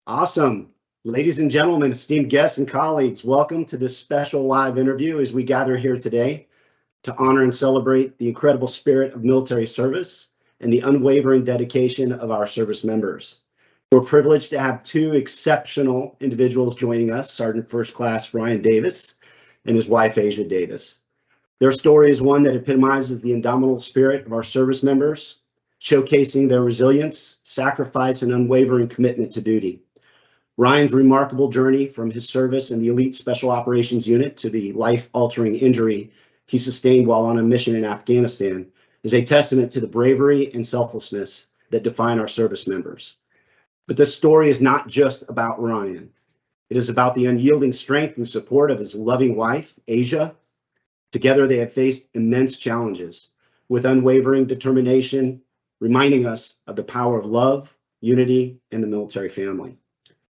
Awesome. Ladies and gentlemen, esteemed guests and colleagues, welcome to this special live interview as we gather here today to honor and celebrate the incredible spirit of military service and the unwavering dedication of our service members. We're privileged to have two exceptional individuals joining us, Sergeant First Class Ryan Davis and his wife, Asia Davis. Their story is one that epitomizes the indomitable spirit of our service members, showcasing their resilience, sacrifice, and unwavering commitment to duty. Ryan's remarkable journey from his service in the Elite Special Operations Unit to the life-altering injury he sustained while on a mission in Afghanistan is a testament to the bravery and selflessness that define our service members. But this story is not just about Ryan. It is about the unyielding strength and support of his loving wife, Asia. Together, they have faced immense challenges with unwavering determination, reminding us of the power of love, unity, and the military family.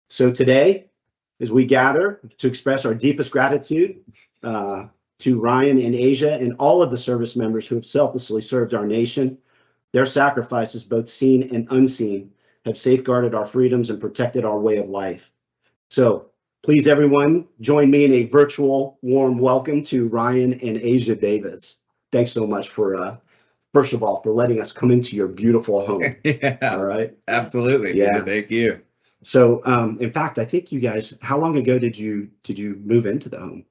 So today, as we gather to express our deepest gratitude to Ryan and Asia and all of the service members who have selflessly served our nation, their sacrifices, both seen and unseen, have safeguarded our freedoms and protected our way of life. So please, everyone, join me in a virtual warm welcome to Ryan and Asia Davis. Thanks so much for, first of all, for letting us come into your beautiful home. Yeah, all right. Absolutely. Yeah. Thank you. So, in fact, I think you guys, how long ago did you move into the home?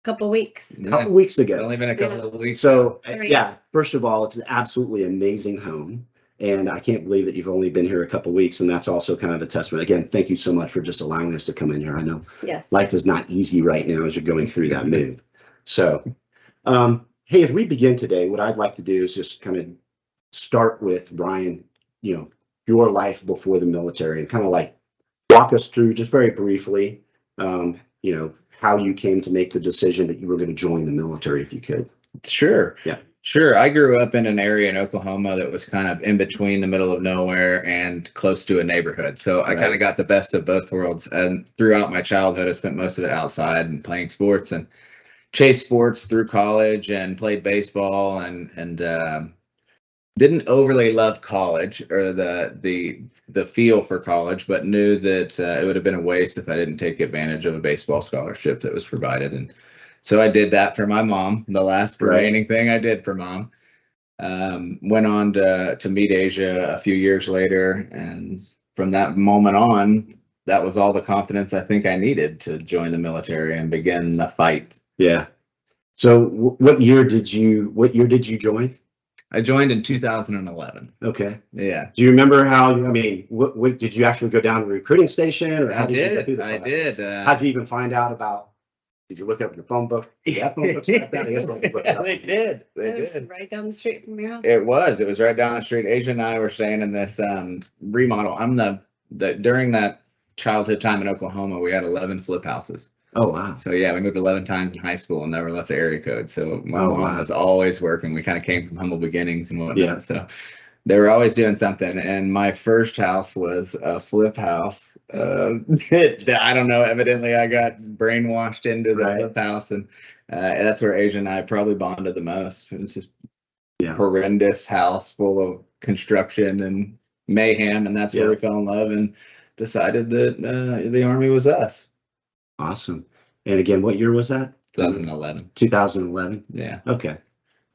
Couple weeks. A couple weeks ago. It's only been a couple of weeks. So, Right. yeah, first of all, it's an absolutely amazing home. And I can't believe that you've only been here a couple weeks. And that's also kind of a testament. Again, thank you so much for just allowing us to come in here. I know Yes. life is not easy right now as you're going through that move. So, hey, as we begin today, what I'd like to do is just kind of start with Ryan, your life before the military and kind of like walk us through just very briefly, how you came to make the decision that you were going to join the military, if you could. Sure. Yeah. Sure. I grew up in an area in Oklahoma that was kind of in between the middle of nowhere and close to a neighborhood. So I kind of got the best of both worlds. And throughout my childhood, I spent most of it outside and playing sports and chased sports through college and played baseball and didn't overly love college or the feel for college, but knew that it would have been a waste if I didn't take advantage of a baseball scholarship that was provided. And so I did that for my mom, the last remaining thing I did for mom. Went on to meet Asia a few years later. And from that moment on, that was all the confidence I think I needed to join the military and begin the fight. Yeah. So what year did you join? I joined in 2011. Okay. Yeah. Do you remember how, what did you actually go down to the recruiting station or how did you go through the process? I did. How did you even find out about, did you look up your phone book? Yeah, phone books like that? I guess they looked it up. They did. It was right down the street from your house. It was right down the street. Asia and I were staying in this remodel. I'm during that childhood time in Oklahoma, we had 11 flip houses. Oh, wow. So yeah, we moved 11 times in high school and never left the area code. So my mom was always working. We kind of came from humble beginnings and whatnot. Yeah. So they were always doing something. And my first house was a flip house. That I don't know. Evidently, I got brainwashed into the flip house, and that's where Asia and I probably bonded the most. It was just horrendous house full of construction and mayhem, and that's where we fell in love and decided that the Army was us. Awesome. And again, what year was that? 2011. 2011? Yeah. Okay.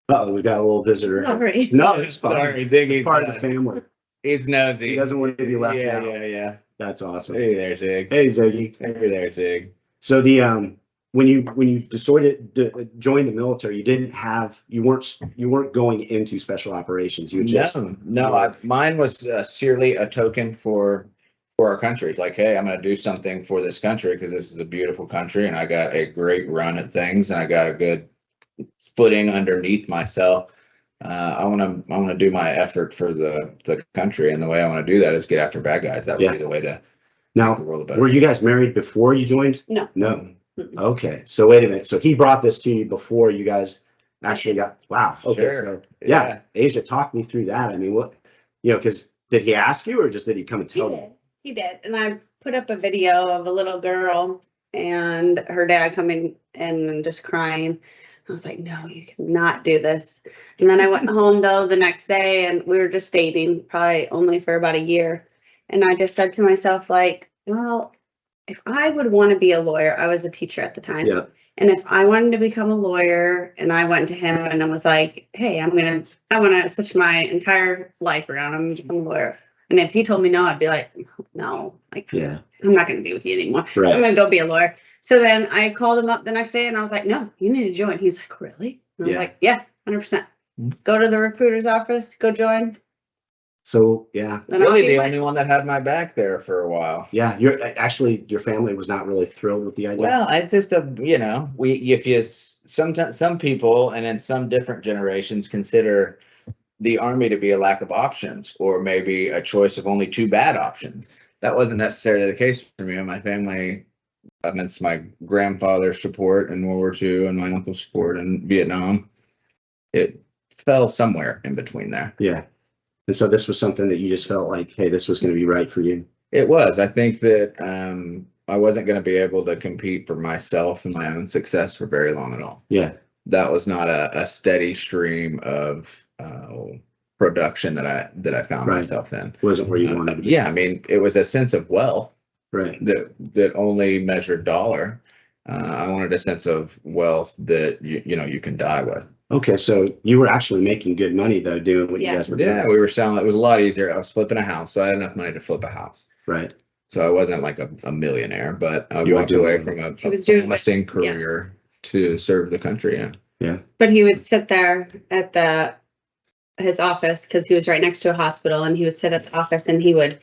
Uh-oh, we got a little visitor. Sorry. No, it's fine. Sorry, It's part of the family. He's nosy. He doesn't want to be left out. Yeah. That's awesome. Hey there, Zig. Hey, Ziggy. Hey there, Zig. So the when you decided to join the military, you weren't going into special operations. You just mine was sheerly a token for our country. Like, hey, I'm going to do something for this country because this is a beautiful country and I got a great run at things and I got a good footing underneath myself. I want to do my effort for the country, and the way I want to do that is get after bad guys. That would be the way to make the world a better. Were you guys married before you joined? No. Okay. So wait a minute. So he brought this to you before you guys actually got. Wow. Okay. Sure. So Asia, talk me through that. I mean, what because did he ask you or just did he come and tell you? He did. And I put up a video of a little girl and her dad coming in and just crying. I was like, no, you cannot do this. And then I went home though the next day and we were just dating probably only for about a year. And I just said to myself, like, well, if I would want to be a lawyer, I was a teacher at the time. Yeah. And if I wanted to become a lawyer and I went to him and I was like, hey, I want to switch my entire life around. I'm going to become a lawyer. And if he told me no, I'd be like, no, like, Yeah. I'm not going to be with you anymore. Right. I'm going to go be a lawyer. So then I called him up the next day and I was like, no, you need to join. He was like, really? And I was Yeah. like, yeah, 100%. Go to the recruiter's office, go join. So, yeah. Then I'll Really be the my- only one that had my back there for a while. Yeah. Your family was not really thrilled with the idea. Well, it's just sometimes some people and in some different generations consider the army to be a lack of options or maybe a choice of only two bad options. That wasn't necessarily the case for me and my family. Amidst my grandfather's support in World War II and my uncle's support in Vietnam, it fell somewhere in between there. Yeah. And so this was something that you just felt like, hey, this was going to be right for you. It was. I think that I wasn't going to be able to compete for myself and my own success for very long at all. Yeah. That was not a steady stream of production that I found Right. myself in. Wasn't where you wanted to be. Yeah, I mean, it was a sense of wealth Right. that only measured dollar. I wanted a sense of wealth that you can die with. Okay. So you were actually making good money though, doing what you Yeah. guys were doing. Yeah, we were selling. It was a lot easier. I was flipping a house, so I had enough money to flip a house. Right. So I wasn't like a millionaire, but I You were walked away doing- from He was a doing promising yeah. career to serve the country. Yeah. But he would sit there at his office because he was right next to a hospital, and he would sit at the office and he would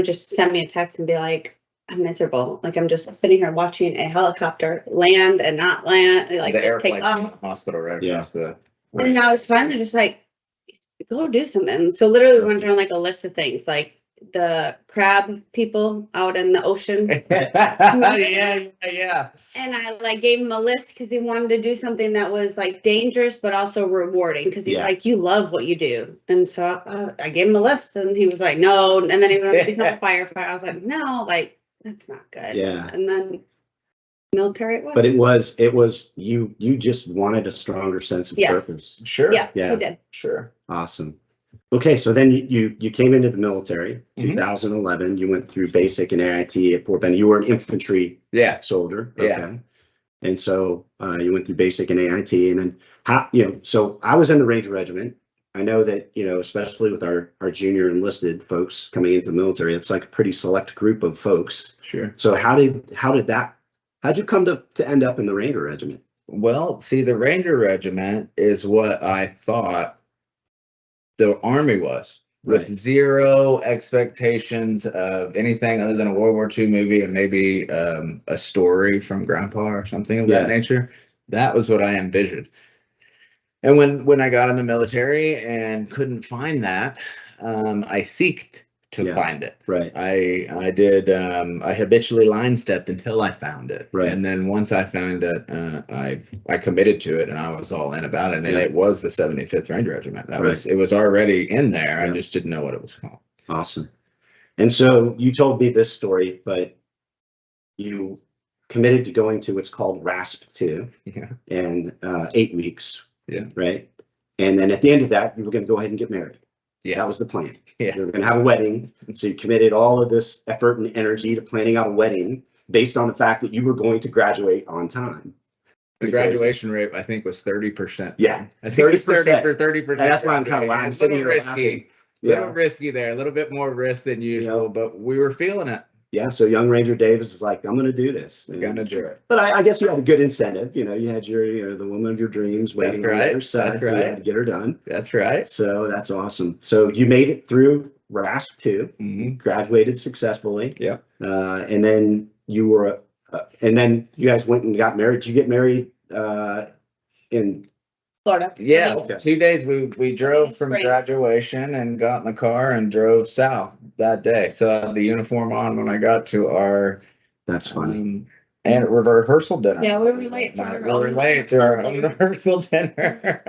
just send me a text and be like, I'm miserable. Like I'm just sitting here watching a helicopter land and not land, like The just take airplane off. hospital right Yeah. across the. And I was finally just like, go do something. So literally went down like a list of things, like the crab people out in the ocean. yeah. And I like gave him a list because he wanted to do something that was like dangerous but also rewarding because he's Yeah. like, you love what you do. And so I gave him a list and he was like, no. And then he wanted to become a firefighter. I was like, no, like that's not good. Yeah. And then military it was. But it was you just wanted a stronger sense of Yes. purpose. Sure. yeah, Yeah. he did. Sure. Awesome. Okay, so then you came into the military, Mhm. 2011. You went through basic and AIT at Fort Benning. You were an infantry Yeah. soldier. Yeah. Okay. And so you went through basic and AIT, and then so I was in the Ranger Regiment. I know that, especially with our junior enlisted folks coming into the military, it's like a pretty select group of folks. Sure. So how'd you come to end up in the Ranger Regiment? Well, see, the Ranger Regiment is what I thought the Army was, with Right. zero expectations of anything other than a World War II movie and maybe a story from Grandpa or something of Yeah. that nature. That was what I envisioned. And when I got in the military and couldn't find that, I seeked to Yeah. find it. Right. I did. I habitually line stepped until I found it, Right. and then once I found it, I committed to it, and I was all in about it. And Yeah. it was the 75th Ranger Regiment. Right. It was already in there. Yeah. I just didn't know what it was called. Awesome. And so you told me this story, but you committed to going to what's called RASP 2 Yeah. in 8 weeks. Yeah. Right. And then at the end of that, you were going to go ahead and get married. Yeah. That was the plan. Yeah. You were going to have a wedding. And so you committed all of this effort and energy to planning out a wedding based on the fact that you were going to graduate on time. The Because- graduation rate, I think, was 30%. Yeah. I think it was 30 30%. for 30%. And that's why I'm kind of laughing. I'm sitting here risky. laughing. Little Yeah. risky there, a little bit more risk than usual, but we were feeling it. Yeah. So young Ranger Davis is like, I'm going to do this. And- Gonna do it. But I guess you had a good incentive. You had the woman of your dreams waiting on the right. other side. That's You right. had to get her done. That's right. So that's awesome. So you made it through RASP 2, Mhm. graduated successfully. Yeah. And then you guys went and got married. Did you get married in? Florida. Yeah, Okay. 2 days we drove from Springs. graduation and got in the car and drove south that day. So I had the uniform on when I got to our That's funny. and rehearsal dinner. Yeah, we were late for our We were own- late to our own rehearsal dinner.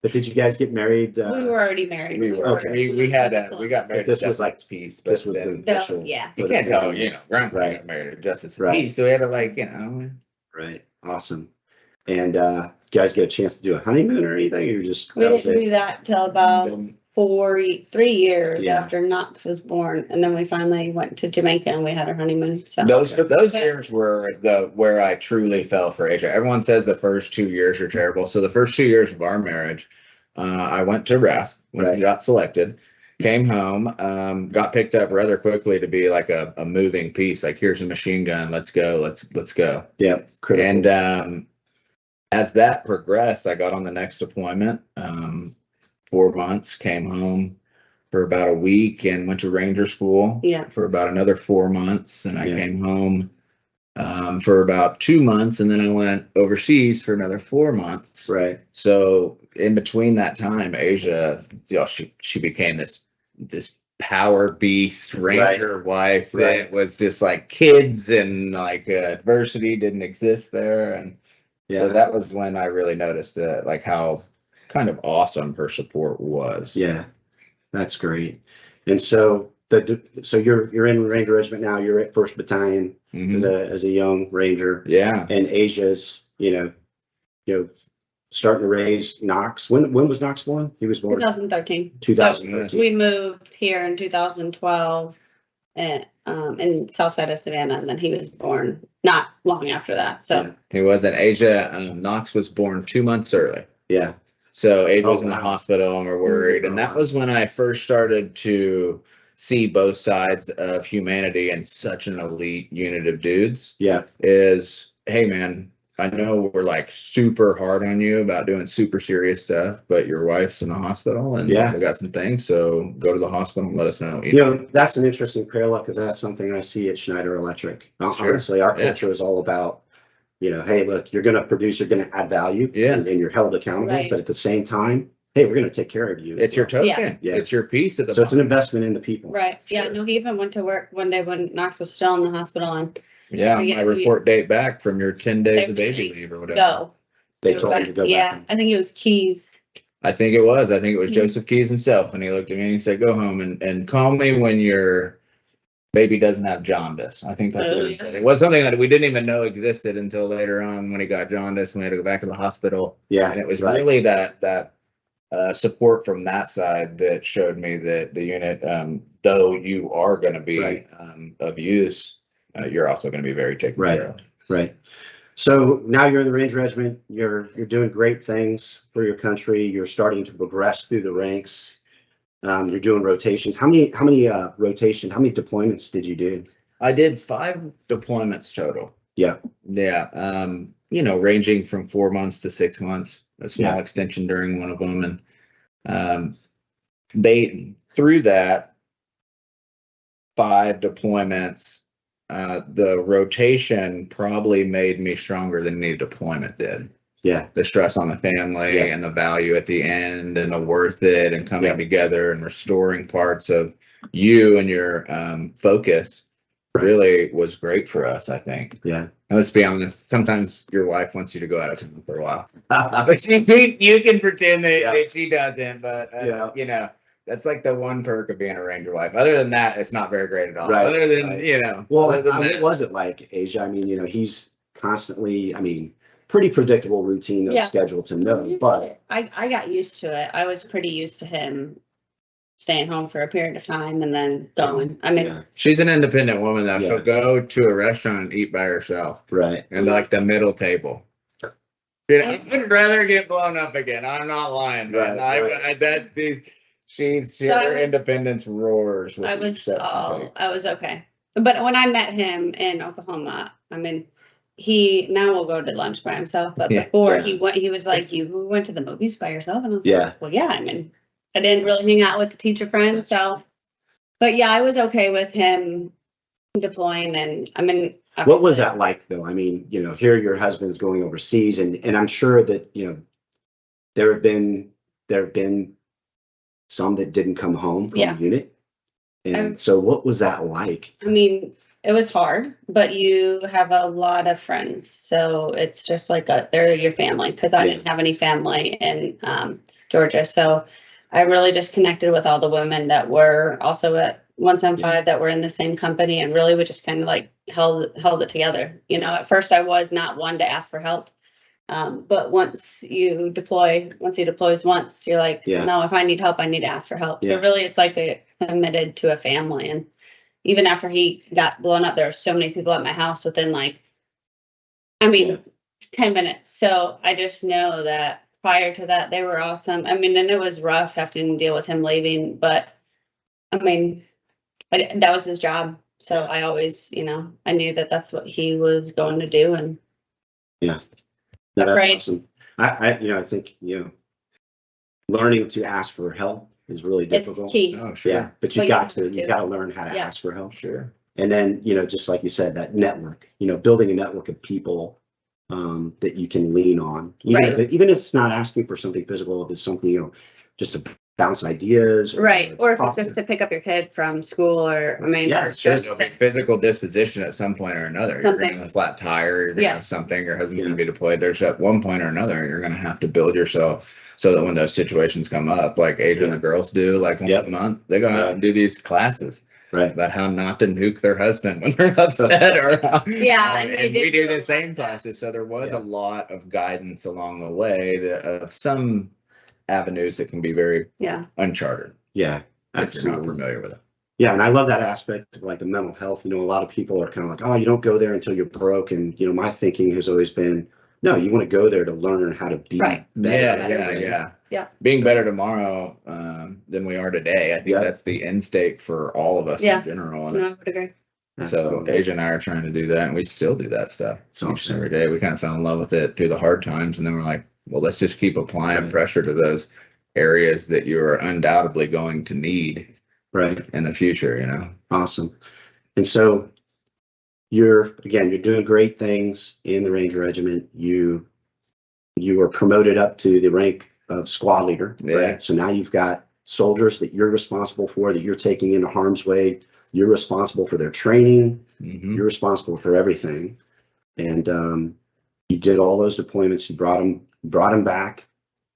But did you guys get married? We were already married. we were. Okay. We got married. This to was like- Justice Peace. this but was then- the No, official. yeah. you can't tell, Grandpa Right. got married to Justice Right. Peace, so we had to Right. Awesome. And you guys get a chance to do a honeymoon or anything? Or just We that was didn't it? do that till about 3 years Yeah. after Knox was born, and then we finally went to Jamaica and we had our honeymoon. So Those years were where I truly fell for Asia. Everyone says the first 2 years are terrible. So the first 2 years of our marriage, I went to RASP when we got selected, came home, got picked up rather quickly to be like a moving piece. Like, here's a machine gun, let's go, let's go. Yeah. Critical. And as that progressed, I got on the next deployment. 4 months, came home for about a week and went to Ranger School for about another 4 months. And I came home for about 2 months, and then I went overseas for another 4 months. Right. So in between that time, Asia, she became this power beast Ranger wife that was just like kids, and like adversity didn't exist there. And so that was when I really noticed that, like, how kind of awesome her support was. Yeah, that's great. And so so you're in Ranger Regiment now. You're at 1st Battalion as a young Ranger. Yeah. And Asia's, you know, starting to raise Knox. When was Knox born? He was born 2013. 2013. We moved here in 2012 and in south side of Savannah, and then he was born not long after that. So he was in Asia. Knox was born 2 months early. Yeah. So Abe was in the hospital and we're worried. And that was when I first started to see both sides of humanity in such an elite unit of dudes. Yeah. Is, hey man, I know we're like super hard on you about doing super serious stuff, but your wife's in the hospital and we got some things. So go to the hospital and let us know. You know, that's an interesting parallel, because that's something I see at Schneider Electric. Honestly, our culture is all about, hey, look, you're going to produce, you're going to add value, and you're held accountable. But at the same time, hey, we're going to take care of you. It's your token. Yeah. It's your piece of the. So it's an investment in the people. Right. Yeah. No, he even went to work one day when Knox was still in the hospital, and my report date back from your 10 days of baby leave or whatever. They told him to go back. Yeah, I think it was Keys. I think it was Joseph Keys himself, and he looked at me and he said, "Go home and call me when your baby doesn't have jaundice." I think that's what he said. It was something that we didn't even know existed until later on when he got jaundice and we had to go back to the hospital. Yeah, and it was really that support from that side that showed me that the unit, though you are going to be of use, you're also going to be very taken care of. Right. So now you're in the Ranger Regiment. You're doing great things for your country. You're starting to progress through the ranks. You're doing rotations. How many deployments did you do? I did 5 deployments total. Yeah. Ranging from 4 months to 6 months, a small extension during one of them. And through that 5 deployments, the rotation probably made me stronger than any deployment did. Yeah. The stress on the family and the value at the end and the worth it and coming together and restoring parts of you and your focus really was great for us, I think. Yeah. And let's be honest, sometimes your wife wants you to go out of town for a while. But you can pretend that she doesn't, but that's like the one perk of being a Ranger wife. Other than that, it's not very great at all. Other than, Well, what was it like, Asia? I mean, he's constantly, pretty predictable routine of schedule to know, but I got used to it. I was pretty used to him staying home for a period of time and then going. She's an independent woman though. She'll go to a restaurant and eat by herself. Right. And like the middle table. I'd rather get blown up again. I'm not lying, man. Her independence roars. I was okay. But when I met him in Oklahoma, now will go to lunch by himself. But before he was like, "You went to the movies by yourself?" And I was like, "Well, yeah. I didn't really hang out with the teacher friends, so." But yeah, I was okay with him deploying, and what was that like, though? Here your husband's going overseas, and I'm sure that there have been some that didn't come home from the unit, and so what was that like? It was hard, but you have a lot of friends, so it's just like they're your family, because I didn't have any family in Georgia, so I really just connected with all the women that were also at 175 that were in the same company, and really we just kind of like held it together. At first I was not one to ask for help, But once he deploys once, you're like, Yeah. no, if I need help, I need to ask for help. Yeah. So really, it's like they committed to a family. And even after he got blown up, there were so many people at my house within 10 minutes. So I just know that prior to that, they were awesome. I mean, and it was rough having to deal with him leaving, but I mean, that was his job. So I always, I knew that that's what he was going to do. And Yeah. No, that's Right. awesome. I think, learning to ask for help is really difficult. it's key. Oh, sure. Yeah, but Well, you you got have to, to. you got to learn how to Yeah. ask for help. Sure. And then, just like you said, that network, building a network of people that you can lean on. Right. Even if it's not asking for something physical, if it's something, just to bounce ideas. Right. Or if it's talk just to pick up your kid from school Yeah, or sure. just There'll be physical disposition at some point or another. You're gonna Something. have a flat tire, you're gonna have Yes. something, your husband's Yeah. gonna be deployed. There's at one point or another, you're gonna have to build yourself so that when those situations come up, like Asia and the girls do, like once Yep. a month, they go out Right. and do these classes Right. about how not to nuke their husband when they're upset or Yeah, and and, they did we do do a the same lot of that. classes. So there was Yeah. a lot of guidance along the way of some avenues that can be very Yeah. uncharted Yeah, if you're not absolutely. familiar with it. Yeah, and I love that aspect of like the mental health. A lot of people are kind of like, oh, you don't go there until you're broke. And, my thinking has always been, no, you want to go there to learn how to be Right. better. Yeah. Yeah. Being better tomorrow than we are today. I think Yeah. that's the end state for all of us Yeah. in general. No, I would agree. So Absolutely. Asia and I are trying to do that, and we still do that stuff It's each and awesome. every day. We kind of fell in love with it through the hard times, and then we're like, well, let's just keep applying Right. pressure to those areas that you're undoubtedly going to need Right. in the future. Awesome. And so you're doing great things in the Ranger Regiment. You were promoted up to the rank of squad leader, Yeah. right? So now you've got soldiers that you're responsible for, that you're taking into harm's way. You're responsible for their training. Mhm. You're responsible for everything. And you did all those deployments. You brought them back.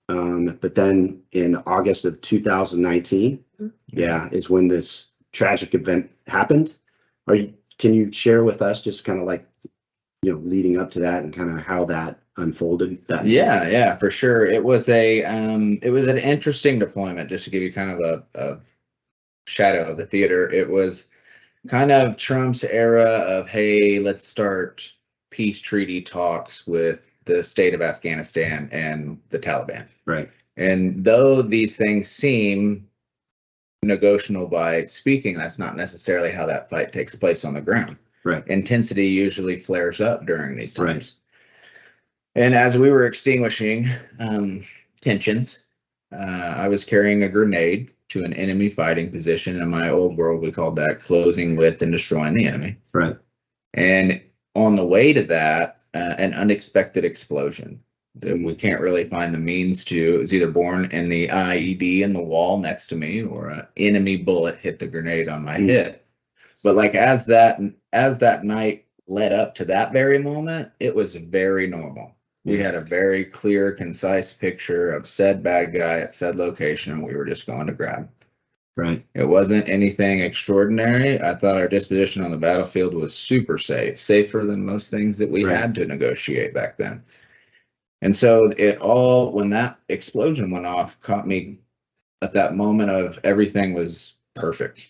But then in August of 2019, is when this tragic event happened. Can you share with us just kind of like, leading up to that and kind of how that unfolded? Yeah, for sure. It was an interesting deployment, just to give you kind of a shadow of the theater. It was kind of Trump's era of, hey, let's start peace treaty talks with the state of Afghanistan and the Taliban. Right. And though these things seem negotiable by speaking, that's not necessarily how that fight takes place on the ground. Right. Intensity usually flares up during these times. Right. And as we were extinguishing tensions, I was carrying a grenade to an enemy fighting position. In my old world, we called that closing with and destroying the enemy. Right. And on the way to that, an unexpected explosion that we can't really find the means to. It was either born in the IED in the wall next to me, or an enemy bullet hit the grenade on my head. But like as that night led up to that very moment, it was very normal. We had a very clear, concise picture of said bad guy at said location, and we were just going to grab. Right. It wasn't anything extraordinary. I thought our disposition on the battlefield was super safe, safer than most things that we had to negotiate back then. And so when that explosion went off, caught me at that moment of everything was perfect.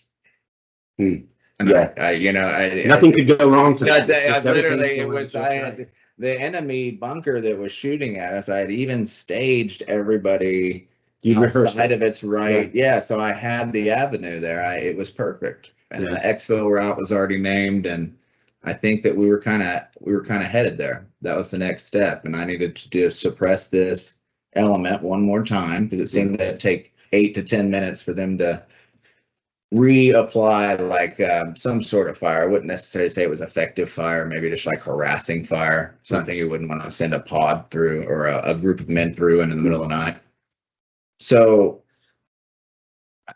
And nothing could go wrong to that. I had the enemy bunker that was shooting at us. I had even staged everybody outside of its right. Yeah. So I had the avenue there. It was perfect. And the exfil route was already named, and I think that we were kind of headed there. That was the next step, and I needed to just suppress this element one more time, because it seemed to take 8 to 10 minutes for them to reapply like some sort of fire. I wouldn't necessarily say it was effective fire, maybe just like harassing fire, something you wouldn't want to send a pod through or a group of men through in the middle of the night. So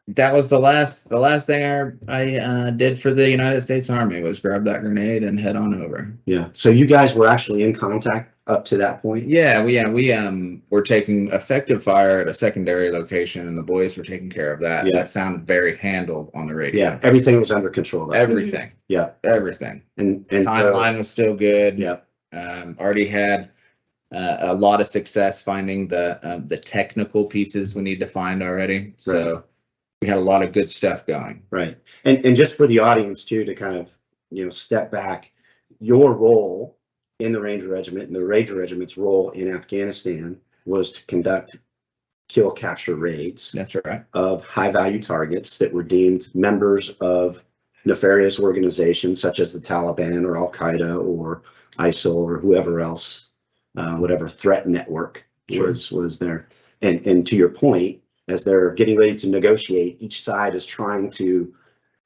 that was the last thing I did for the United States Army, was grab that grenade and head on over. Yeah. So you guys were actually in contact up to that point? Yeah, we were taking effective fire at a secondary location, and the boys were taking care of that. Yeah. That sounded very handled on the radio. Yeah, everything was under control. Everything. Yeah. Everything. And timeline was still good. Yeah. Already had a lot of success finding the technical pieces we need to find already. So we had a lot of good stuff going. Right. And just for the audience too, to kind of, step back, your role in the Ranger Regiment and the Ranger Regiment's role in Afghanistan was to conduct kill capture raids. That's right. Of high value targets that were deemed members of nefarious organizations such as the Taliban or Al Qaeda or ISIL or whoever else, whatever threat network was there. And to your point, as they're getting ready to negotiate, each side is trying to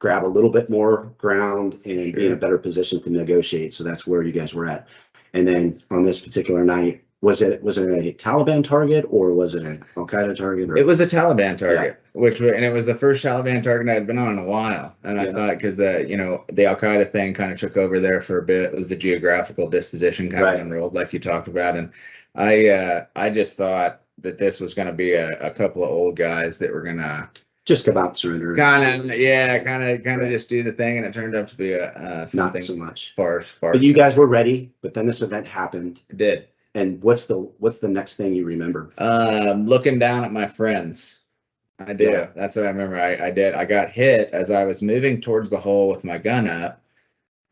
grab a little bit more ground and be in a better position to negotiate. So that's where you guys were at. And then on this particular night, was it a Taliban target or was it an Al Qaeda target? Or? It was a Taliban target, and it was the first Taliban target I'd been on in a while. And I thought, because the Al Qaeda thing kind of took over there for a bit. It was the geographical disposition kind of enrolled, like you talked about. And I just thought that this was going to be a couple of old guys that were going to just about surrender. Kind of just do the thing, and it turned out to be something not so much. Sparse. But you guys were ready. But then this event happened. It did. And what's the next thing you remember? Looking down at my friends. I do. Yeah. That's what I remember. I did. I got hit as I was moving towards the hole with my gun up.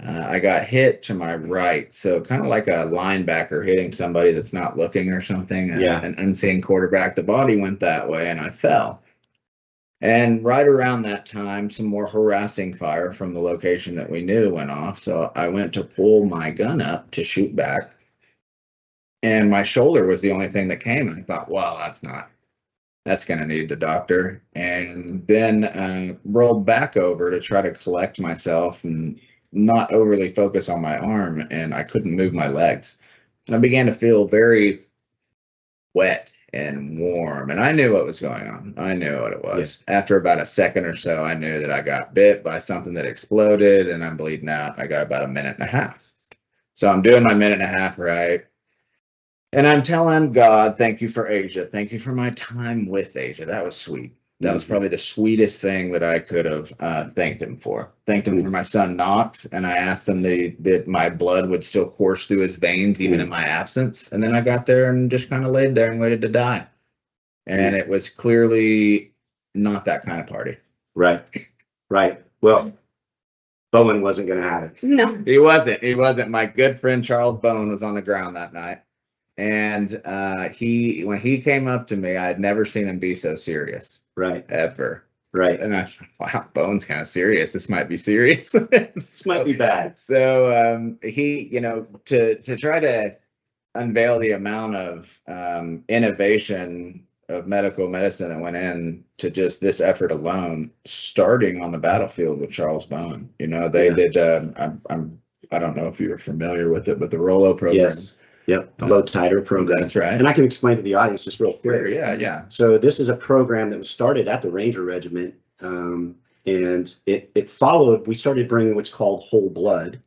I got hit to my right. So kind of like a linebacker hitting somebody that's not looking or something. An unseen quarterback. The body went that way and I fell. And right around that time, some more harassing fire from the location that we knew went off. So I went to pull my gun up to shoot back. And my shoulder was the only thing that came. And I thought, wow, that's going to need the doctor. And then rolled back over to try to collect myself and not overly focus on my arm. And I couldn't move my legs. And I began to feel very wet and warm. And I knew what was going on. I knew what it was. Yeah. After about a second or so, I knew that I got bit by something that exploded and I'm bleeding out. I got about a minute and a half. So I'm doing my minute and a half right. And I'm telling God, thank you for Asia. Thank you for my time with Asia. That was sweet. That was probably the sweetest thing that I could have thanked him for. Thanked him for my son Knox. And I asked him that my blood would still course through his veins, even in my absence. And then I got there and just kind of laid there and waited to die. And it was clearly not that kind of party. Right. Well, Bowen wasn't going to have it. No. He wasn't. My good friend Charles Bowen was on the ground that night. And when he came up to me, I had never seen him be so serious. Right. Ever. Right. And I thought, wow, Bowen's kind of serious. This might be serious. This might be bad. So he, to try to unveil the amount of innovation of medical medicine that went in to just this effort alone, starting on the battlefield with Charles Bowen. They did, I don't know if you're familiar with it, but the Rollo program. Yes. Yep, the low titer program. That's right. And I can explain to the audience just real quick. Sure, yeah. So this is a program that was started at the Ranger Regiment, and it followed. We started bringing what's called whole blood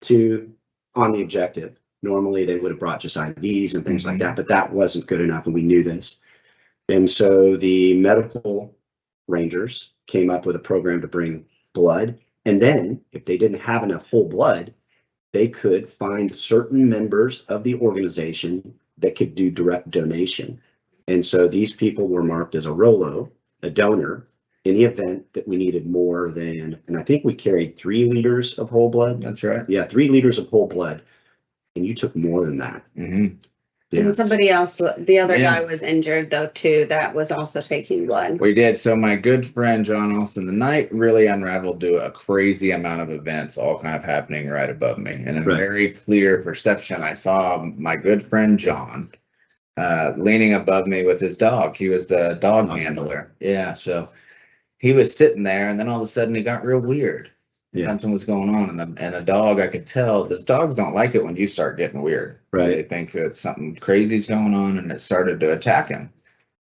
on the objective. Normally they would have brought just IVs and things like that, but that wasn't good enough, and we knew this. And so the medical Rangers came up with a program to bring blood, and then if they didn't have enough whole blood, they could find certain members of the organization that could do direct donation. And so these people were marked as a Rollo, a donor, in the event that we needed more than, and I think we carried 3 liters of whole blood. That's right. Yeah, 3 liters of whole blood. And you took more than that. Mm-hmm. Yeah. And somebody else, the other guy was injured though too, that was also taking blood. We did. So my good friend John Austin, the night really unraveled to a crazy amount of events all kind of happening right above me. And a very clear perception, I saw my good friend John leaning above me with his dog. He was the dog handler. Yeah, so he was sitting there and then all of a sudden he got real weird. Yeah. Something was going on, and the dog, I could tell, those dogs don't like it when you start getting weird. Right. They think that something crazy's going on, and it started to attack him.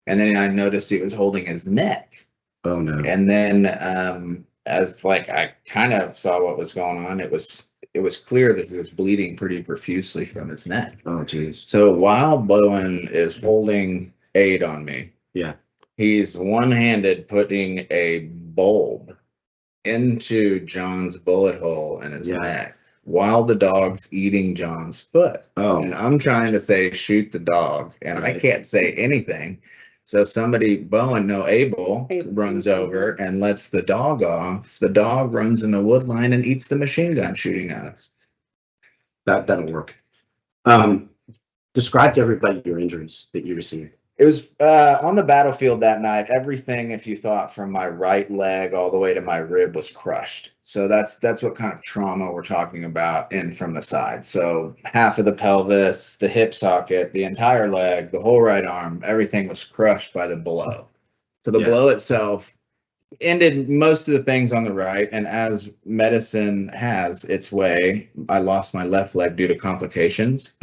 And then I noticed he was holding his neck. Oh no! And then, as I kind of saw what was going on, it was clear that he was bleeding pretty profusely from his neck. Oh geez! So while Bowen is holding aid on me, he's one-handed putting a bulb into John's bullet hole in his neck. while the dog's eating John's foot. Oh, And I'm trying to say, shoot the dog, and I Right. can't say anything. So somebody, Bowen, no, Abel, Abel runs comes over over. and lets the dog off. The dog runs in the wood line and eats the machine gun shooting at us. that'll work. Describe to everybody your injuries that you received. It was on the battlefield that night. Everything, if you thought from my right leg all the way to my rib, was crushed. So that's what kind of trauma we're talking about in from the side. So half of the pelvis, the hip socket, the entire leg, the whole right arm, everything was crushed by the blow. So the Yeah. blow itself ended most of the things on the right, and as medicine has its way, I lost my left leg due to complications,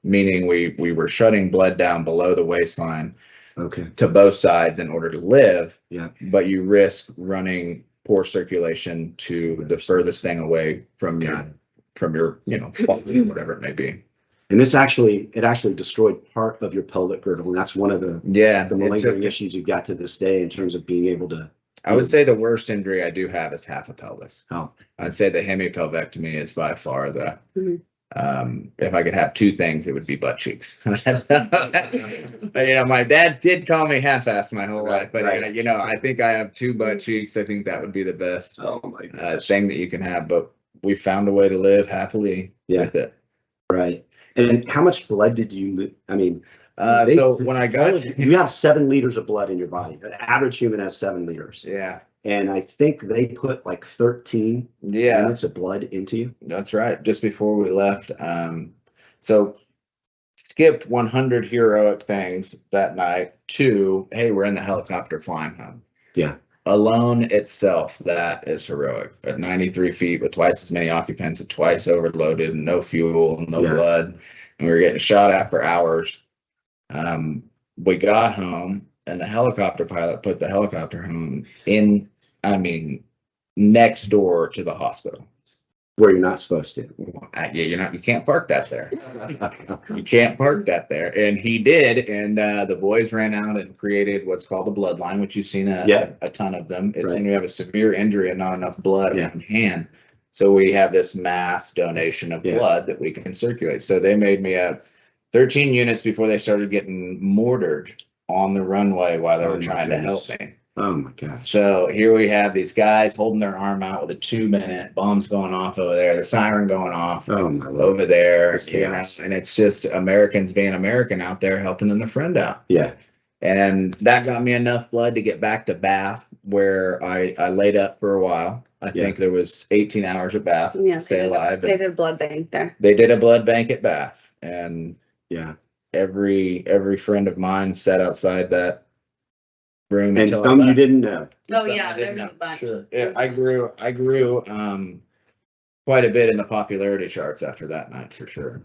meaning we were shutting blood down below the waistline Okay. to both sides in order to live. Yeah. But you risk running poor circulation to the furthest thing away from Got your body, whatever it may be. And it actually destroyed part of your pelvic girdle, and that's one of the Yeah, malingering issues you've got to this day in terms of being able to. I would say the worst injury I do have is half a pelvis. Oh, I'd say the hemipelvectomy is by far the. Mhm. If I could have two things, it would be butt cheeks. But, my dad did call me half-assed my whole life, but Right. I think I have two butt cheeks. I think that would be the best oh my gosh. thing that you can have. But we found a way to live happily with it. Right. And how much blood did you lose? I mean, So when I got, you have 7 liters of blood in your body. An average human has 7 liters. yeah, And I think they put like 13 units of blood into you. that's right. Just before we left, so skipped 100 heroic things that night to, hey, we're in the helicopter flying home. Yeah. Alone itself, that is heroic. At 93 feet with twice as many occupants, and twice overloaded, no fuel, no Yeah. blood, and we were getting shot at for hours. We got home, and the helicopter pilot put the helicopter home next door to the hospital. Where you're not supposed to. Yeah, you can't park that there. You can't park that there. And he did. And the boys ran out and created what's called a bloodline, which you've seen a ton of them. It's Right. when you have a severe injury and not enough blood Yeah. in hand. So we have this mass donation of Yeah. blood that we can circulate. So they made me 13 units before they started getting mortared on the runway while they Oh were my trying to help goodness. me. Oh my gosh. So here we have these guys holding their arm out with a 2-minute bombs going off over there, the siren going off Oh my Lord. over there, It's chaos. and it's just Americans being American out there helping their friend out. Yeah. And that got me enough blood to get back to Bath, where I laid up for a while. I think there was 18 hours at Bath Yeah, to stay alive. They did a blood bank there. They did a blood bank at Bath, and Yeah. every friend of mine sat outside that room And until I some you left. didn't know. Oh Some I yeah, didn't there was know. a bunch. Sure. Yeah, I grew quite a bit in the popularity charts after that night for sure.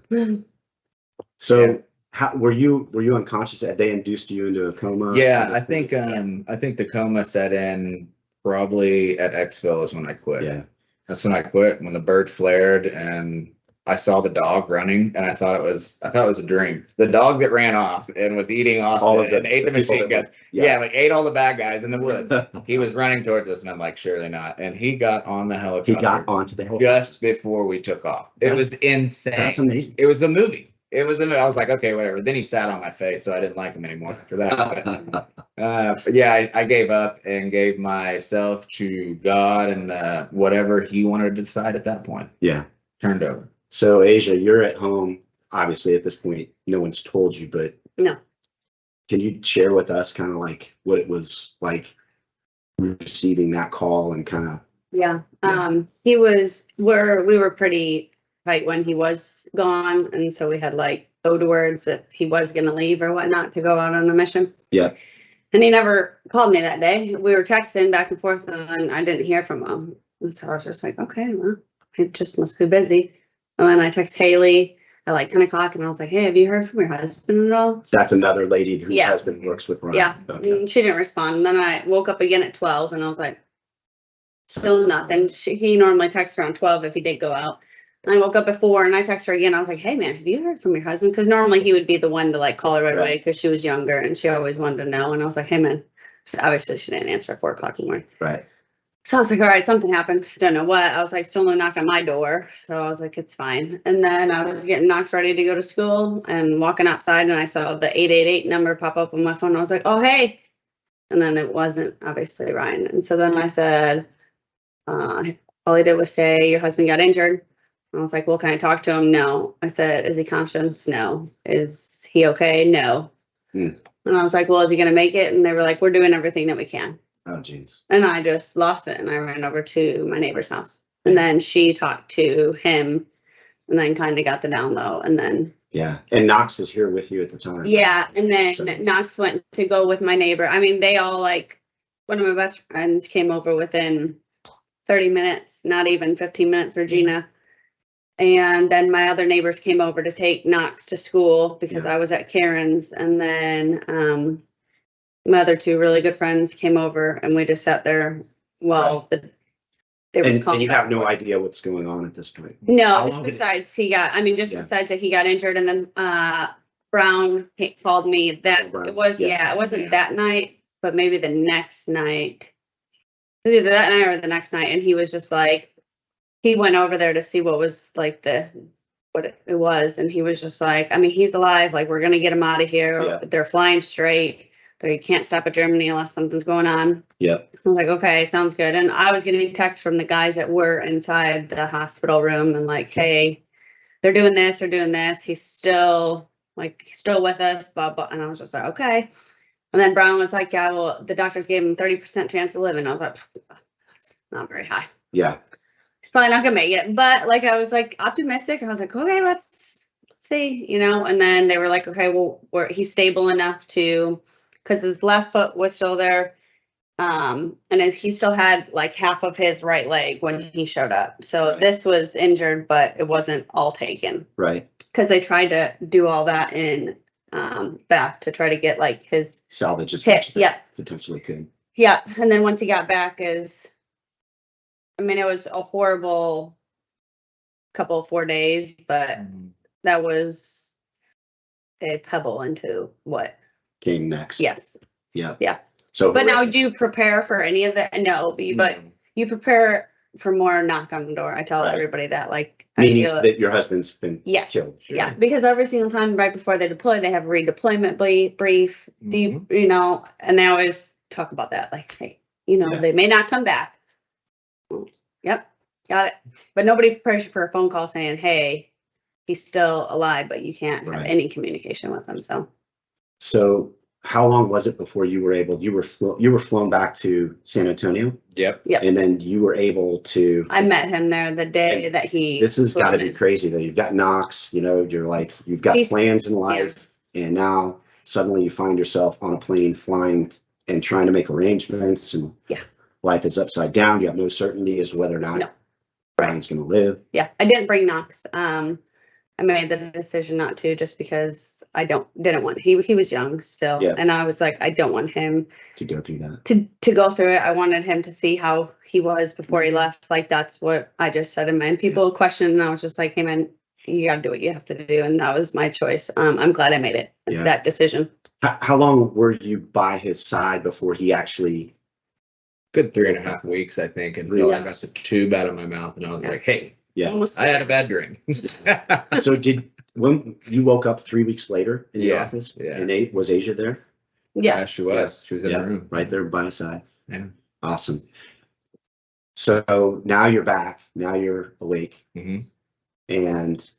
So Yeah. how were you unconscious? Had they induced you into a coma? Yeah, I think the coma set in probably at Exville is when I quit. Yeah. That's when I quit, when the bird flared and I saw the dog running, and I thought it was a dream. The dog that ran off and was eating All Austin of the and ate the people machine that guns. Yeah, like ate all the bad guys in the woods. He was running towards us, and I'm like, surely not. And he got on the helicopter. He got onto the helicopter. Just before we took off. It was insane. That's amazing. It was a movie. I was like, okay, whatever. Then he sat on my face, so I didn't like him anymore after that. But yeah, I gave up and gave myself to God and whatever He wanted to decide at that point. Yeah. Turned over. So Asia, you're at home. Obviously, at this point, no one's told you, but No. Can you share with us kind of like what it was like receiving that call and kind of? Yeah. Yeah. We were pretty tight when he was gone, and so we had like code words that he was gonna leave or whatnot to go out on a mission. Yeah. And he never called me that day. We were texting back and forth, and then I didn't hear from him. And so I was just like, okay, well, he just must be busy. And then I text Haley at like 10 o'clock, and I was like, hey, have you heard from your husband at all? That's another lady whose Yeah. husband works with Ryan. Yeah. Okay. And she didn't respond. And then I woke up again at 12, and I was like, still nothing. He normally texts around 12 if he did go out. And I woke up at 4, and I texted her again. I was like, hey, man, have you heard from your husband? Because normally he would be the one to like call her right away because she was younger, and she always wanted to know. And I was like, hey, man. So obviously, she didn't answer at 4 o'clock in the morning. Right. So I was like, all right, something happened. Don't know what. I was like, still no knock on my door. So I was like, it's fine. And then I was getting knocked ready to go to school and walking outside and I saw the 888 number pop up on my phone. I was like, oh, hey. And then it wasn't obviously Ryan. And so then I said, all he did was say, your husband got injured. I was like, well, can I talk to him? No. I said, is he conscious? No. Is he okay? No. Hmm. And I was like, well, is he going to make it? And they were like, we're doing everything that we can. Oh, geez. And I just lost it and I ran over to my neighbor's house. And then she talked to him and then kind of got the down low. And then, Yeah. And Knox is here with you at the time. yeah. And then So- Knox went to go with my neighbor. I mean, they all like, one of my best friends came over within 30 minutes, not even 15 minutes, Regina. And then my other neighbors came over to take Knox to school because Yeah. I was at Karen's. And then my other two really good friends came over and we just sat there while they were And calling. you have no idea what's going on at this point. No, How just long did it- besides he got, I mean, just Yeah. besides that he got injured and then Brown called me that Oh, Brown. it was, Yeah. yeah, it wasn't Yeah. that night, but maybe the next night. It was either that night or the next night. And he was just like, he went over there to see what was like what it was. And he was just like, I mean, he's alive. Like, we're going to get him out of here. Yeah. They're flying straight. They can't stop at Germany unless something's going on. Yep. I was like, okay, sounds good. And I was getting texts from the guys that were inside the hospital room and like, hey, they're doing this, they're doing this. He's still with us, blah, blah. And I was just like, okay. And then Brown was like, yeah, well, the doctors gave him 30% chance to live. And I was like, that's not very high. Yeah. He's probably not gonna make it. But like, I was like optimistic. I was like, okay, let's see, And then they were like, okay, well, he's stable enough to, because his left foot was still there. And he still had like half of his right leg when he showed up. So Right. this was injured, but it wasn't all taken Right. because they tried to do all that in Bath to try to get like his Salvage as much hip. as they Yeah. potentially could. Yeah. And then once he got back I mean, it was a horrible couple of 4 days, but that was a pebble into what? Came next. Yes. Yeah. Yeah. So. But now do you prepare for any of that? No, but you prepare for more knock on the door. I tell Right. everybody that, like, I Meaning feel- that your husband's been Yes. killed. Yeah, because every single time right before they deploy, they have a redeployment brief, and they always talk about that. Like, hey, Yeah. they may not come back. Yep, got it. But nobody prepares you for a phone call saying, hey, he's still alive, but you can't have Right. any communication with him. So how long was it before you were flown back to San Antonio, Yep. Yep. and then you were able to? I met him there the day And that he. This has got to flew be in. crazy though. You've got Knox, you're like, you've got He's- plans in life, and now suddenly you find yourself on a plane flying and trying to make arrangements, and Yeah. life is upside down. You have no certainty as to whether or not No. Brian's going to live. Yeah, I didn't bring Knox. I made the decision not to just because I didn't want, he was young still. Yeah. And I was like, I don't want him To go through that. to go through it. I wanted him to see how he was before he left. Like, that's what I just said. And people questioned, and I was just like, hey man, you gotta do what you have to do. And that was my choice. I'm glad I made it, Yeah. that decision. How long were you by his side before he actually? Good 3.5 weeks, I think, until I Yeah. got the tube out of my mouth, and I was Yeah. like, "Hey, Yeah. Almost. I had a bad dream." So when you woke up 3 weeks later in the Yeah, office, yeah. and was Asia there? Yeah. Yeah, she was. She was in Yeah, the room. right there by his side. Yeah. Awesome. So now you're back. Now you're awake, hmm and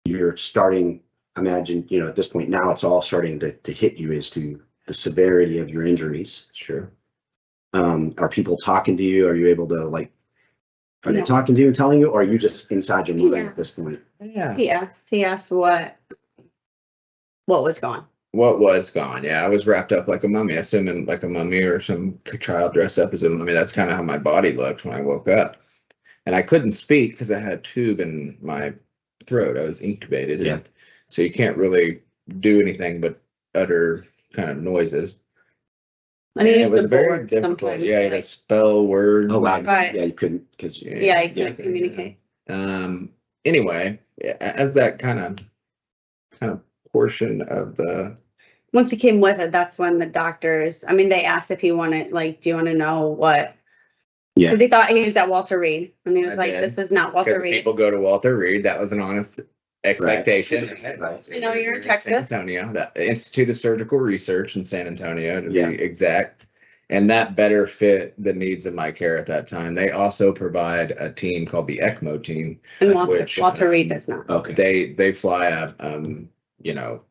you're starting. Imagine, at this point now it's all starting to hit you as to the severity of your injuries. Sure. Are people talking to you? Are you able to are they No. talking to you and telling you, or are you just inside your mind Yeah. at this point? Yeah. He asked what was gone. What was gone? Yeah, I was wrapped up like a mummy, assuming like a mummy or some child dressed up as a mummy. That's kind of how my body looked when I woke up, and I couldn't speak because I had a tube in my throat. I was intubated. Yeah. And so you can't really do anything but utter kind of noises. And he And used it was the very board difficult. sometimes, Yeah, you had to like- spell words. Oh wow. Right. Yeah, you couldn't because Yeah, he Yeah. couldn't communicate. Anyway, as that kind of portion of the Once he came with it, that's when the doctors, they asked if he wanted, like, do you want to know what Yeah. Because he thought he was at Walter Reed, and he was I like, did. "This is not Walter Because Reed." people go to Walter Reed. That was an honest expectation. Right. I know you're in San Texas. Antonio, the Institute of Surgical Research in San Antonio, to Yeah. be exact. And that better fit the needs of my care at that time. They also provide a team called the ECMO team. And which, Walter Reed does not. Okay. They fly a you know,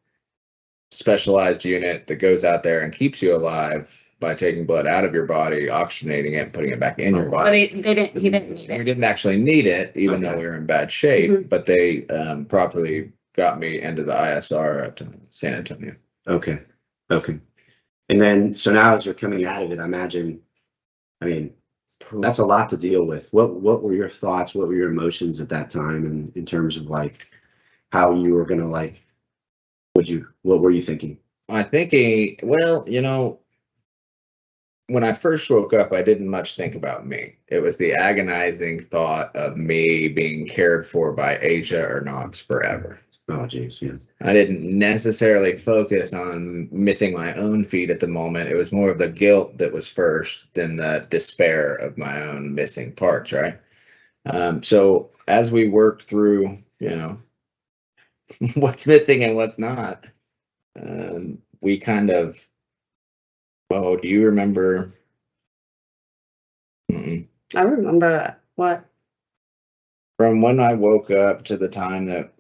specialized unit that goes out there and keeps you alive by taking blood out of your body, oxygenating it, and putting it back in your But body. he didn't need We it. didn't actually need it, even though Okay. we were in bad shape, Mhm. but they properly got me into the ISR at San Antonio. Okay. Okay. And then, so now as you're coming out of it, I imagine, I mean, that's a lot to deal with. What were your thoughts? What were your emotions at that time, and in terms of like how you were gonna like, what were you thinking? I think, well, you know, when I first woke up, I didn't much think about me. It was the agonizing thought of me being cared for by Asia or Knox forever. Oh, geez, yeah. I didn't necessarily focus on missing my own feet at the moment. It was more of the guilt that was first than the despair of my own missing parts, right? So as we worked through, you know, what's missing and what's not, we kind of, oh, do you remember? Mm-mm. I remember what. From when I woke up to the time that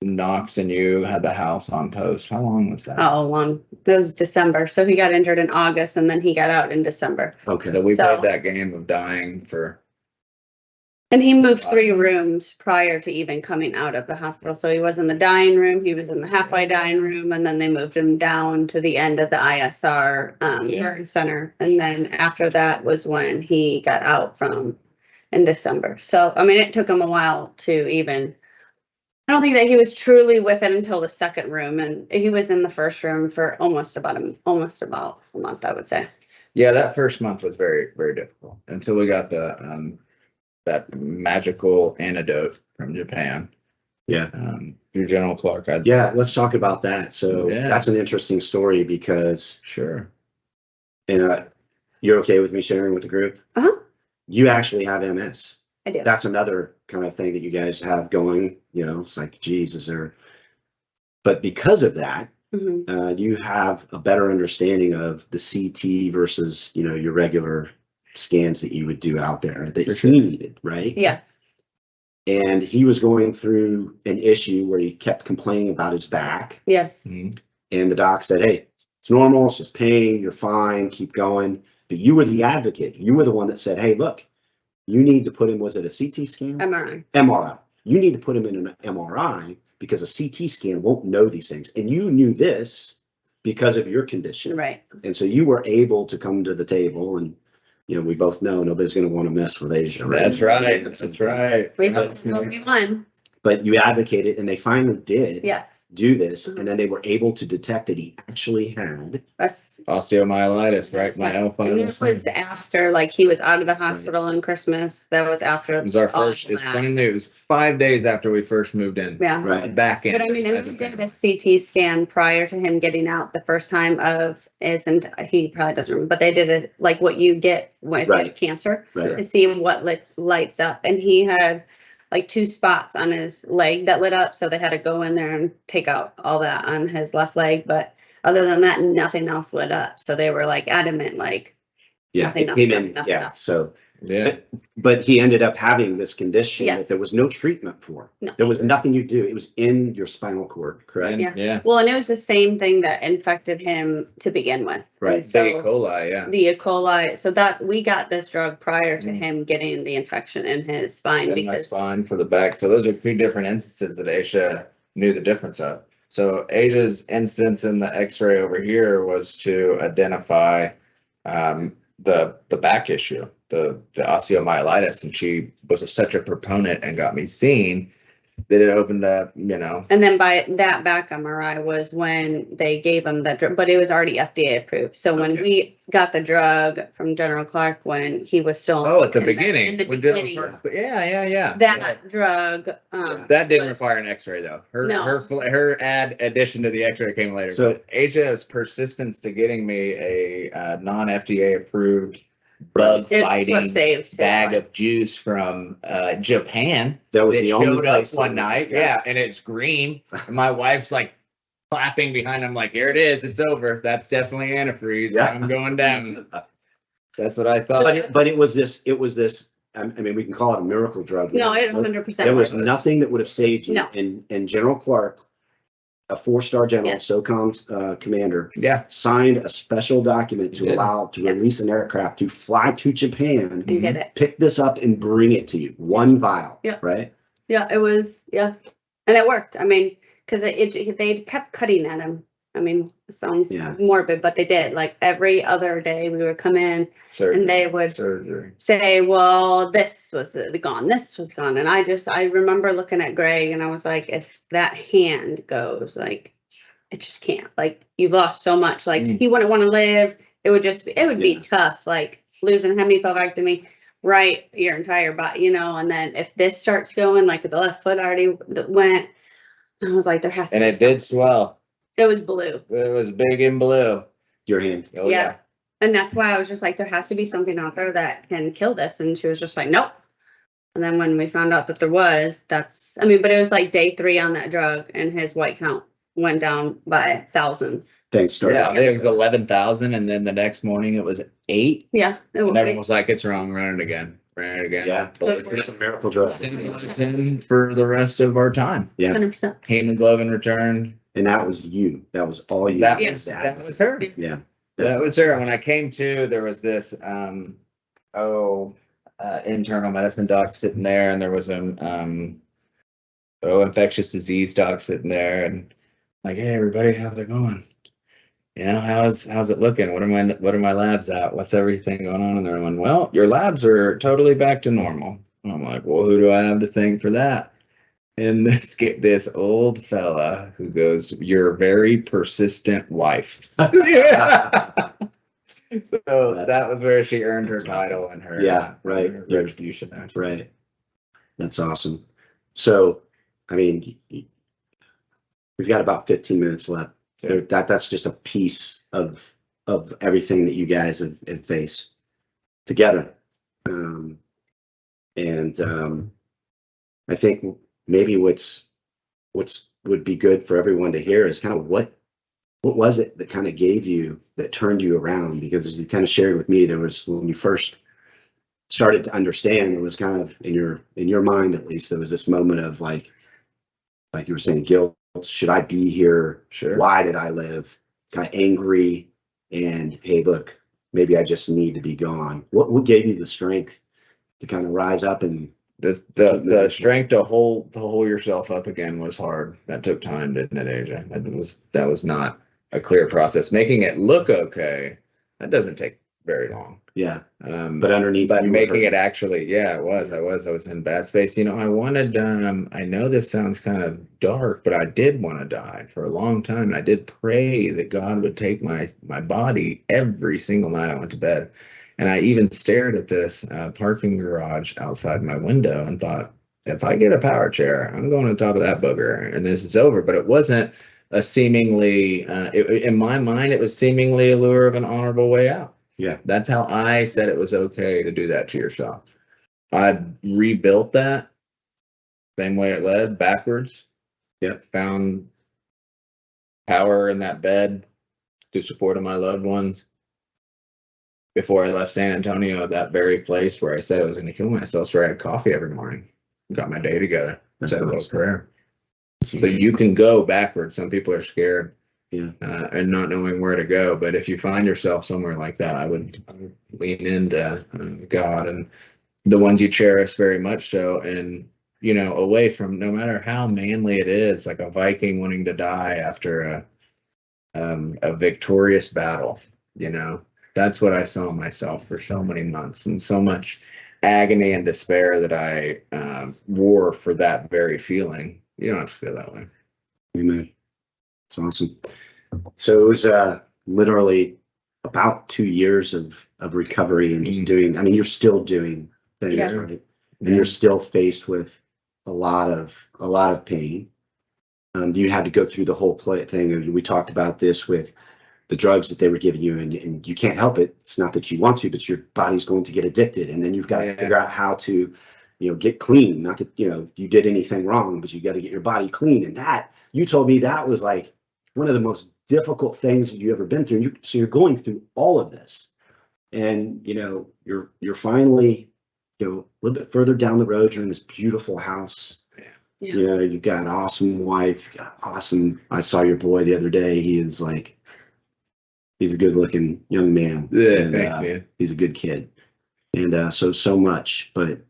Knox and you had the house on post, how long was that? How long? It was December. So he got injured in August, and then he got out in December. Okay. So we So- played that game of dying for. And he moved 3 5 months. rooms prior to even coming out of the hospital. So he was in the dying room, he was in the halfway dying room, and then they moved him down to the end of the ISR burn center. And then after that was when he got out from in December. So, I mean, it took him a while to even, I don't think that he was truly with it until the second room. And he was in the first room for almost about a month, I would say. Yeah, that first month was very, very difficult until we got the that magical antidote from Japan. Yeah. Through General Clark. Yeah, let's talk about that. So Yeah. that's an interesting story because, Sure. and you're okay with me sharing with the group? Uh-huh. You actually have MS. I do. That's another kind of thing that you guys have going, you know, it's like, geez, is there, but because of that, Mhm. you have a better understanding of the CT versus, you know, your regular scans that you would do out there that For he sure. needed, right? Yeah. And he was going through an issue where he kept complaining about his back, Yes. Mhm. and the doc said, hey, it's normal, it's just pain, you're fine, keep going. But you were the advocate. You were the one that said, hey, look, you need to put him, was it a CT scan? MRI. MRI. You need to put him in an MRI because a CT scan won't know these things. And you knew this because of your condition. Right. And so you were able to come to the table, and, you know, we both know nobody's going to want to mess with Asia. Right? That's right. That's right. We hope we won. But you advocated, and they finally did Yes. do this. And then they were able to detect that he actually had. That's Osteomyelitis, right? That's My right. elbow. And this was after, like, he was out of the hospital on Christmas. That was after. It was our all first, of it's that. brand new. It was 5 days after we first moved in. Yeah. Right. Back in. But I mean, and we did a CT scan prior to him getting out the first time of, isn't, he probably doesn't remember, but they did it like what you get when you Right. have cancer, Right. to see what lights up. And he had like 2 spots on his leg that lit up. So they had to go in there and take out all that on his left leg. But other than that, nothing else lit up. So they were like adamant, like, Yeah. Nothing, It came nothing, in. nothing, Yeah. nothing. So, Yeah. but he ended up having this condition Yes. that there was no treatment for. No. There was nothing you do. It was in your spinal cord, correct? Yeah. Yeah. well, and it was the same thing that infected him to begin with. Right. And The so E. coli, yeah. the E. coli, so that we got this drug prior to Mm. him getting the infection in his spine In my because spine for the back. So those are 2 different instances that Asia knew the difference of. So Asia's instance in the X-ray over here was to identify the back issue, the osteomyelitis, and she was such a proponent and got me seen that it opened up, you know. and then by that back MRI was when they gave him that drug, but it was already FDA approved. So when Okay. we got the drug from General Clark when he was still Oh, at the in beginning. in the when General beginning, Clark- yeah. that drug That didn't was- require an X-ray though. No. Her addition to the X-ray came later. So- So Asia's persistence to getting me a non-FDA approved bug It's fighting what saved his bag life. of juice from Japan That was that the only showed up place one night. Yeah, and it's green. And my wife's like clapping behind him, like, here it is, it's over. That's definitely antifreeze. Yeah. I'm going down. That's what I thought. But it was this, I mean, we can call it a miracle drug. No, it But 100%. there was was. nothing that would have saved you. No. And General Clark, a 4-star general, Yes. SOCOM's commander, Yeah. signed a special document to He did. allow to Yeah. release an aircraft to fly to Japan, And get it. pick this up and bring it to you. One vial. Yeah. Right? Yeah, it was, yeah. And it worked. I mean, because they kept cutting at him. I mean, it sounds Yeah. morbid, but they did. Like every other day we would come in Surgery. and they would Surgery. say, well, this was gone, this was gone. And I remember looking at Greg and I was like, if that hand goes, like, it just can't. Like, you've lost so much. Like, he wouldn't want to live. It would be Yeah. tough, like losing hemipelvectomy, right, your entire body, you know. And then if this starts going, like the left foot already went, I was like, there has to And be it did something. swell. It was blue. It was big and blue. Your hand. Oh, Yeah. yeah. And that's why I was just like, there has to be something out there that can kill this. And she was just like, nope. And then when we found out that there was, but it was like day 3 on that drug and his white count went down by thousands. Things started. Yeah, it was 11,000, and then the next morning it was 8. Yeah. It And everyone was. was like, it's wrong, run it again. Ran it again. Yeah. It's a miracle drug. And for the rest of our time. Yeah. 100%. Hemoglobin returned. And that was you. That was all you. That Yeah. was that was her. Yeah. That was her. When I came to, there was this internal medicine doc sitting there, and there was an infectious disease doc sitting there, and like, hey everybody, how's it going? You know, how's it looking? What are my labs at? What's everything going on? And they're going, well, your labs are totally back to normal. And I'm like, well, who do I have to thank for that? And this old fella who goes, your very persistent wife. Yeah. So that was where she earned her title and her right. her retribution. Right. That's awesome. So, I mean, we've got about 15 minutes left. Yeah. That's just a piece of everything that you guys have faced together. I think maybe what's would be good for everyone to hear is kind of what was it that kind of that turned you around? Because as you kind of shared with me, there was, when you first started to understand, it was kind of in your mind, at least, there was this moment of like you were saying, guilt. Should I be here? Sure. Why did I live? Kind of angry, and hey, look, maybe I just need to be gone. What gave you the strength to kind of rise up and the strength to hold yourself up again was hard. That took time, didn't it, Asia? That was not a clear process. Making it look okay, that doesn't take very long. Yeah. But underneath, but making it actually, yeah, it was. I was in bad space. You know, I wanted. I know this sounds kind of dark, but I did want to die for a long time. I did pray that God would take my body every single night I went to bed. And I even stared at this parking garage outside my window and thought, if I get a power chair, I'm going on top of that booger and this is over. But it wasn't a seemingly, in my mind, it was seemingly a lure of an honorable way out. Yeah. That's how I said it was okay to do that to yourself. I rebuilt that same way it led, backwards. Yep. Found power in that bed to support my loved ones. Before I left San Antonio, that very place where I said I was going to kill myself, where I had coffee every morning, got my day together, said a little prayer. So you can go backwards. Some people are scared, and not knowing where to go. But if you find yourself somewhere like that, I would lean into God and the ones you cherish very much so, and you know, away from, no matter how manly it is, like a Viking wanting to die after a victorious battle, you know. That's what I saw myself for so many months, and so much agony and despair that I wore for that very feeling. You don't have to feel that way. Amen. It's awesome. So it was literally about 2 years of recovery and just doing. I mean, you're still doing things, right? And you're still faced with a lot of pain. You had to go through the whole thing, and we talked about this with the drugs that they were giving you, and you can't help it. It's not that you want to, but your body's going to get addicted, and then you've got to figure out how to, get clean. Not that, you did anything wrong, but you got to get your body clean. And that, you told me that was like one of the most difficult things that you ever been through. So you're going through all of this, and, you're finally, a little bit further down the road, you're in this beautiful house. Yeah. You've got an awesome wife, you've got awesome, I saw your boy the other day. He's a good looking young man. Yeah, and, thank you. He's a good kid. And so much, but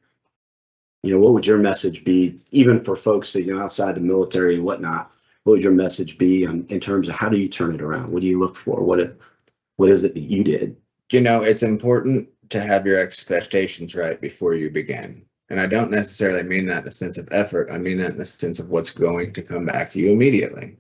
what would your message be, even for folks that, outside the military and whatnot, what would your message be in terms of how do you turn it around? What do you look for? What is it that you did? It's important to have your expectations right before you begin. And I don't necessarily mean that in the sense of effort. I mean that in the sense of what's going to come back to you immediately.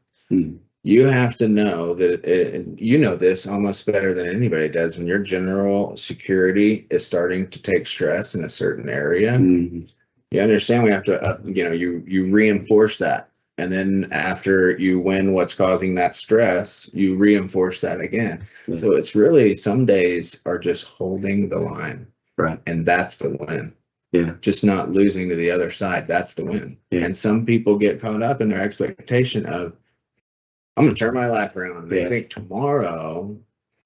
You have to know that you know this almost better than anybody does. When your general security is starting to take stress in a certain area, you understand we have to, you reinforce that. And then after you win what's causing that stress, you reinforce that again. So it's really, some days are just holding the line. Right. And that's the win. Yeah. Just not losing to the other side. That's the win. Yeah. And some people get caught up in their expectation of, I'm going to turn my life around. And they think tomorrow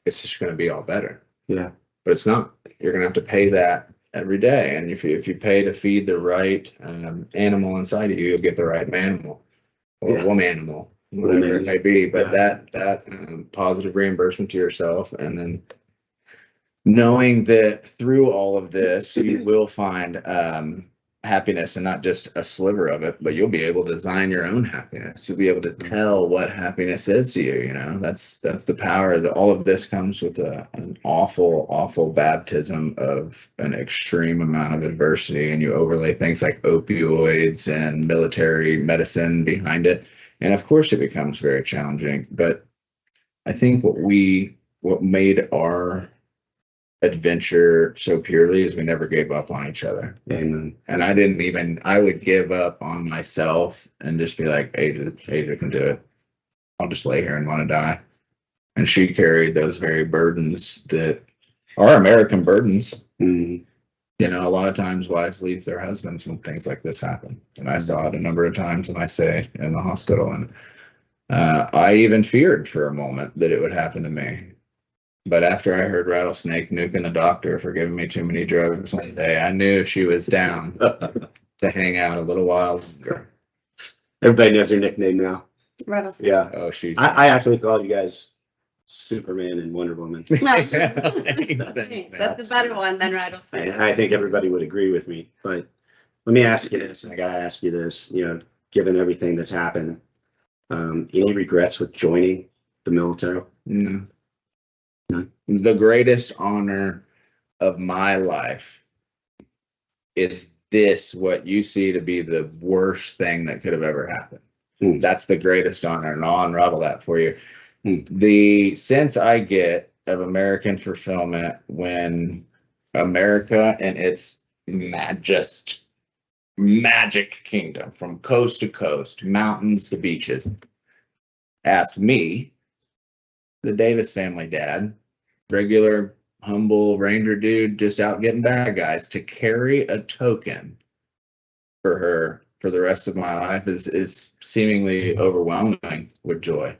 it's just going to be all better. Yeah. But it's not. You're going to have to pay that every day. And if you pay to feed the right animal inside of you, you'll get the right manimal or woman animal, whatever it may be. But that positive reimbursement to yourself, and then knowing that through all of this, you will find happiness, and not just a sliver of it, but you'll be able to design your own happiness. You'll be able to tell what happiness is to you. That's the power that all of this comes with an awful baptism of an extreme amount of adversity, and you overlay things like opioids and military medicine behind it. And of course it becomes very challenging, but I think what made our adventure so purely is we never gave up on each other. Amen. And I would give up on myself and just be like, Asia can do it. I'll just lay here and want to die. And she carried those very burdens that are American burdens. A lot of times wives leave their husbands when things like this happen. And I saw it a number of times when I stay in the hospital. And I even feared for a moment that it would happen to me. But after I heard Rattlesnake nuking the doctor for giving me too many drugs one day, I knew she was down to hang out a little while longer. Everybody knows your nickname now. Rattlesnake. Yeah. Oh, she. I actually called you guys Superman and Wonder Woman. That's a better one than Rattlesnake. And I think everybody would agree with me. But let me ask you this, and I got to ask you this, given everything that's happened, any regrets with joining the military? No. The greatest honor of my life is this, what you see to be the worst thing that could have ever happened. That's the greatest honor, and I'll unravel that for you. The sense I get of American fulfillment when America and its magic kingdom, from coast to coast, mountains to beaches, asked me, the Davis family dad, regular, humble ranger dude, just out getting bad guys, to carry a token for her for the rest of my life is seemingly overwhelming with joy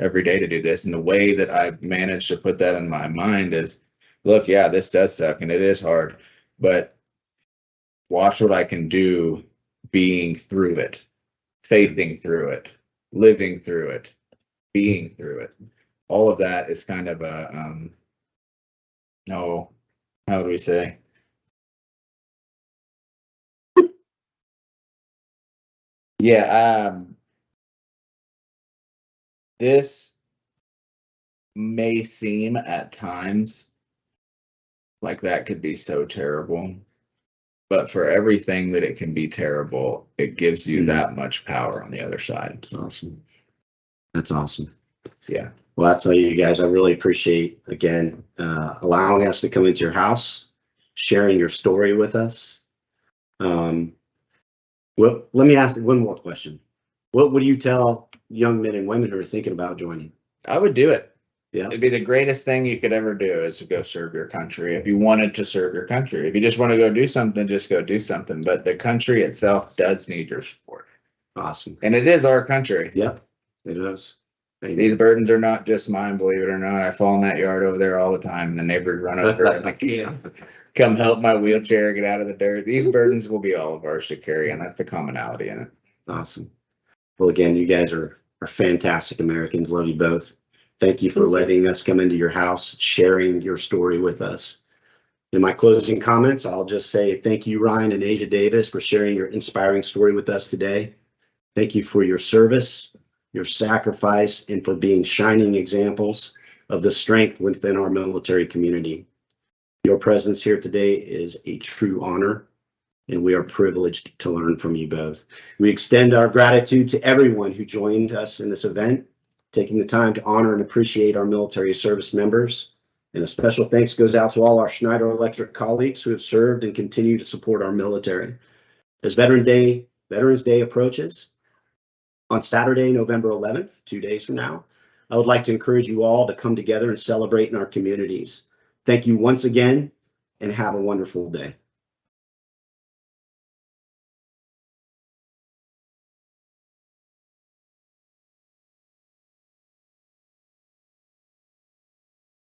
every day to do this. And the way that I managed to put that in my mind is, look, yeah, this does suck and it is hard, but watch what I can do being through it, faithing through it, living through it, being through it. All of that is kind of a, how do we say? Yeah, this may seem at times like that could be so terrible, but for everything that it can be terrible, it gives you that much power on the other side. That's awesome. That's awesome. Yeah. Well, I tell you guys, I really appreciate, again, allowing us to come into your house, sharing your story with us. Well, let me ask one more question. What would you tell young men and women who are thinking about joining? I would do it. Yeah. It'd be the greatest thing you could ever do is to go serve your country. If you wanted to serve your country, if you just want to go do something, just go do something. But the country itself does need your support. Awesome. And it is our country. Yep, it is. Amen. These burdens are not just mine, believe it or not. I fall in that yard over there all the time. And the neighbors run over and like, come help my wheelchair get out of the dirt. These burdens will be all of ours to carry, and that's the commonality in it. Awesome. Well, again, you guys are fantastic Americans. Love you both. Thank you for letting us come into your house, sharing your story with us. In my closing comments, I'll just say thank you, Ryan and Asia Davis, for sharing your inspiring story with us today. Thank you for your service, your sacrifice, and for being shining examples of the strength within our military community. Your presence here today is a true honor, and we are privileged to learn from you both. We extend our gratitude to everyone who joined us in this event, taking the time to honor and appreciate our military service members. And a special thanks goes out to all our Schneider Electric colleagues who have served and continue to support our military. As Veterans Day approaches on Saturday, November 11th, 2 days from now, I would like to encourage you all to come together and celebrate in our communities. Thank you once again, and have a wonderful day.